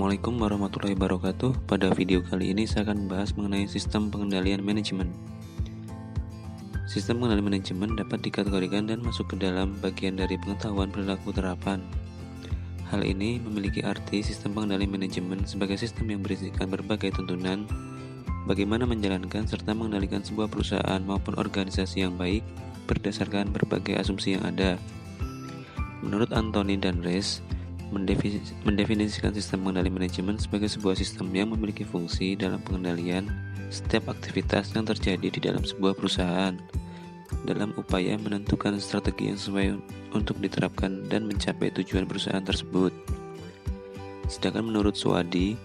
Assalamualaikum warahmatullahi wabarakatuh. Pada video kali ini saya akan membahas mengenai sistem pengendalian manajemen. Sistem pengendalian manajemen dapat dikategorikan dan masuk ke dalam bagian dari pengetahuan perilaku terapan. Hal ini memiliki arti sistem pengendalian manajemen sebagai sistem yang berisikan berbagai tuntunan bagaimana menjalankan serta mengendalikan sebuah perusahaan maupun organisasi yang baik berdasarkan berbagai asumsi yang ada. Menurut Anthony dan Rees, mendefinisikan sistem pengendali manajemen sebagai sebuah sistem yang memiliki fungsi dalam pengendalian setiap aktivitas yang terjadi di dalam sebuah perusahaan dalam upaya menentukan strategi yang sesuai untuk diterapkan dan mencapai tujuan perusahaan tersebut. Sedangkan menurut Suwadi,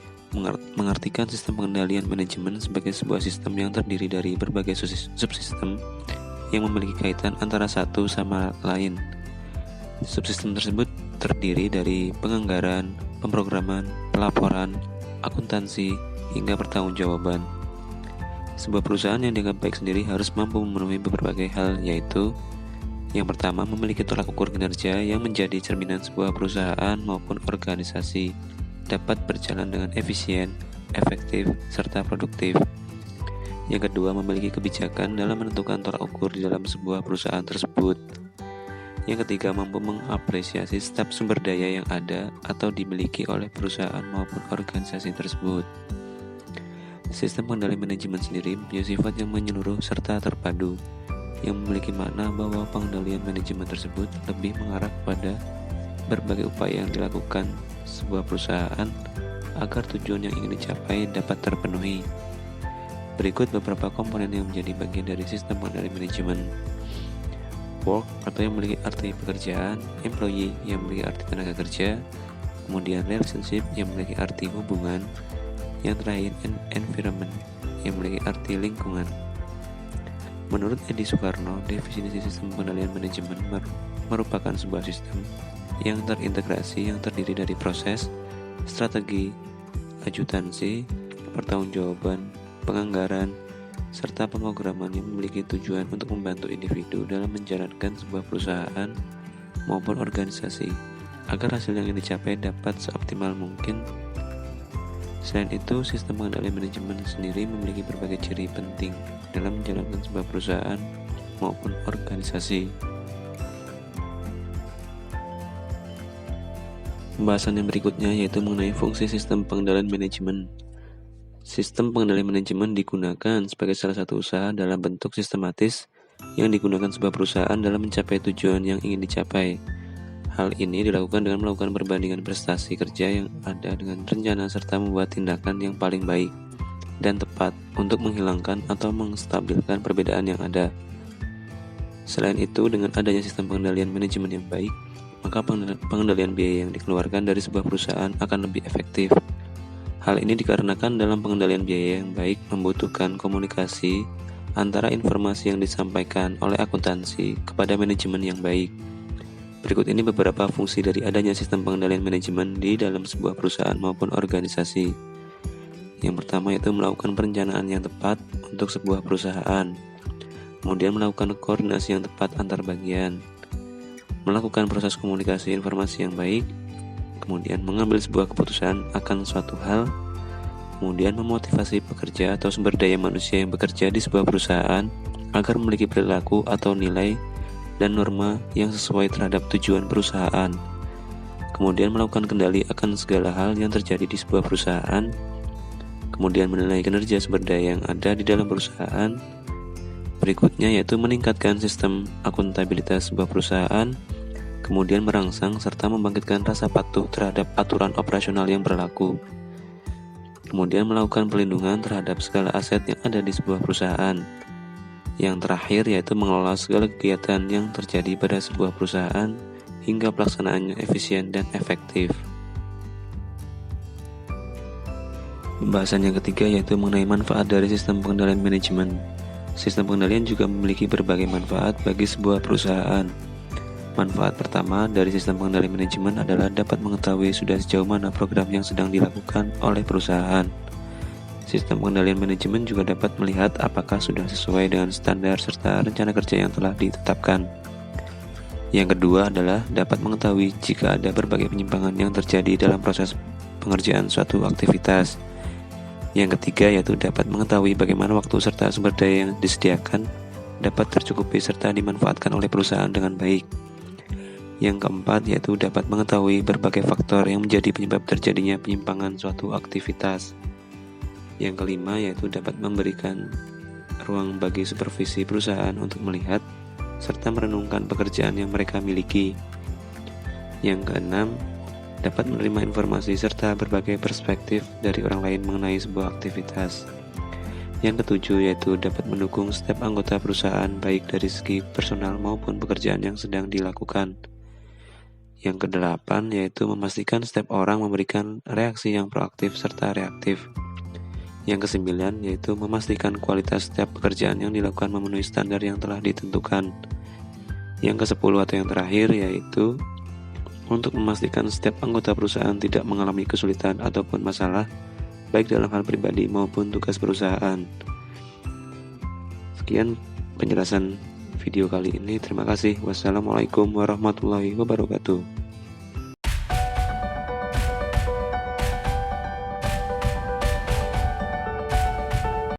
mengartikan sistem pengendalian manajemen sebagai sebuah sistem yang terdiri dari berbagai subsistem yang memiliki kaitan antara satu sama lain. Subsistem tersebut terdiri dari penganggaran, pemrograman, pelaporan, akuntansi, hingga pertanggungjawaban. Sebuah perusahaan yang dianggap baik sendiri harus mampu memenuhi berbagai hal, yaitu yang pertama, memiliki tolak ukur kinerja yang menjadi cerminan sebuah perusahaan maupun organisasi dapat berjalan dengan efisien, efektif, serta produktif. Yang kedua, memiliki kebijakan dalam menentukan tolak ukur di dalam sebuah perusahaan tersebut. Yang ketiga, mampu mengapresiasi setiap sumber daya yang ada atau dimiliki oleh perusahaan maupun organisasi tersebut. Sistem pengendali manajemen sendiri punya sifat yang menyeluruh serta terpadu, yang memiliki makna bahwa pengendalian manajemen tersebut lebih mengarah kepada berbagai upaya yang dilakukan sebuah perusahaan agar tujuan yang ingin dicapai dapat terpenuhi. Berikut beberapa komponen yang menjadi bagian dari sistem pengendali manajemen. Work atau yang memiliki arti pekerjaan, employee yang memiliki arti tenaga kerja, kemudian relationship yang memiliki arti hubungan, yang terakhir environment yang memiliki arti lingkungan. Menurut Edi Soekarno, definisi sistem pengendalian manajemen merupakan sebuah sistem yang terintegrasi yang terdiri dari proses, strategi, ajutansi, pertanggungjawaban, penganggaran, serta pemrograman yang memiliki tujuan untuk membantu individu dalam menjalankan sebuah perusahaan maupun organisasi agar hasil yang dicapai dapat seoptimal mungkin. Selain itu, sistem pengendalian manajemen sendiri memiliki berbagai ciri penting dalam menjalankan sebuah perusahaan maupun organisasi. Pembahasan yang berikutnya yaitu mengenai fungsi sistem pengendalian manajemen. Sistem pengendalian manajemen digunakan sebagai salah satu usaha dalam bentuk sistematis yang digunakan sebuah perusahaan dalam mencapai tujuan yang ingin dicapai. Hal ini dilakukan dengan melakukan perbandingan prestasi kerja yang ada dengan rencana serta membuat tindakan yang paling baik dan tepat untuk menghilangkan atau menstabilkan perbedaan yang ada. Selain itu, dengan adanya sistem pengendalian manajemen yang baik, maka pengendalian biaya yang dikeluarkan dari sebuah perusahaan akan lebih efektif. Hal ini dikarenakan dalam pengendalian biaya yang baik membutuhkan komunikasi antara informasi yang disampaikan oleh akuntansi kepada manajemen yang baik. Berikut ini beberapa fungsi dari adanya sistem pengendalian manajemen di dalam sebuah perusahaan maupun organisasi. Yang pertama yaitu melakukan perencanaan yang tepat untuk sebuah perusahaan, kemudian melakukan koordinasi yang tepat antar bagian, melakukan proses komunikasi informasi yang baik, kemudian mengambil sebuah keputusan akan suatu hal, kemudian memotivasi pekerja atau sumber daya manusia yang bekerja di sebuah perusahaan agar memiliki perilaku atau nilai dan norma yang sesuai terhadap tujuan perusahaan, kemudian melakukan kendali akan segala hal yang terjadi di sebuah perusahaan, kemudian menilai kinerja sumber daya yang ada di dalam perusahaan. Berikutnya yaitu meningkatkan sistem akuntabilitas sebuah perusahaan, kemudian merangsang serta membangkitkan rasa patuh terhadap aturan operasional yang berlaku, kemudian melakukan pelindungan terhadap segala aset yang ada di sebuah perusahaan. Yang terakhir yaitu mengelola segala kegiatan yang terjadi pada sebuah perusahaan hingga pelaksanaannya efisien dan efektif. Pembahasan yang ketiga yaitu mengenai manfaat dari sistem pengendalian manajemen. Sistem pengendalian juga memiliki berbagai manfaat bagi sebuah perusahaan. Manfaat pertama dari sistem pengendalian manajemen adalah dapat mengetahui sudah sejauh mana program yang sedang dilakukan oleh perusahaan. Sistem pengendalian manajemen juga dapat melihat apakah sudah sesuai dengan standar serta rencana kerja yang telah ditetapkan. Yang kedua adalah dapat mengetahui jika ada berbagai penyimpangan yang terjadi dalam proses pengerjaan suatu aktivitas. Yang ketiga yaitu dapat mengetahui bagaimana waktu serta sumber daya yang disediakan dapat tercukupi serta dimanfaatkan oleh perusahaan dengan baik. Yang keempat yaitu dapat mengetahui berbagai faktor yang menjadi penyebab terjadinya penyimpangan suatu aktivitas. Yang kelima yaitu dapat memberikan ruang bagi supervisi perusahaan untuk melihat serta merenungkan pekerjaan yang mereka miliki. Yang keenam, dapat menerima informasi serta berbagai perspektif dari orang lain mengenai sebuah aktivitas. Yang ketujuh yaitu dapat mendukung setiap anggota perusahaan baik dari segi personal maupun pekerjaan yang sedang dilakukan. Yang kedelapan yaitu memastikan setiap orang memberikan reaksi yang proaktif serta reaktif. Yang kesembilan yaitu memastikan kualitas setiap pekerjaan yang dilakukan memenuhi standar yang telah ditentukan. Yang kesepuluh atau yang terakhir yaitu untuk memastikan setiap anggota perusahaan tidak mengalami kesulitan ataupun masalah baik dalam hal pribadi maupun tugas perusahaan. Sekian penjelasan video kali ini. Terima kasih. Wassalamualaikum warahmatullahi wabarakatuh.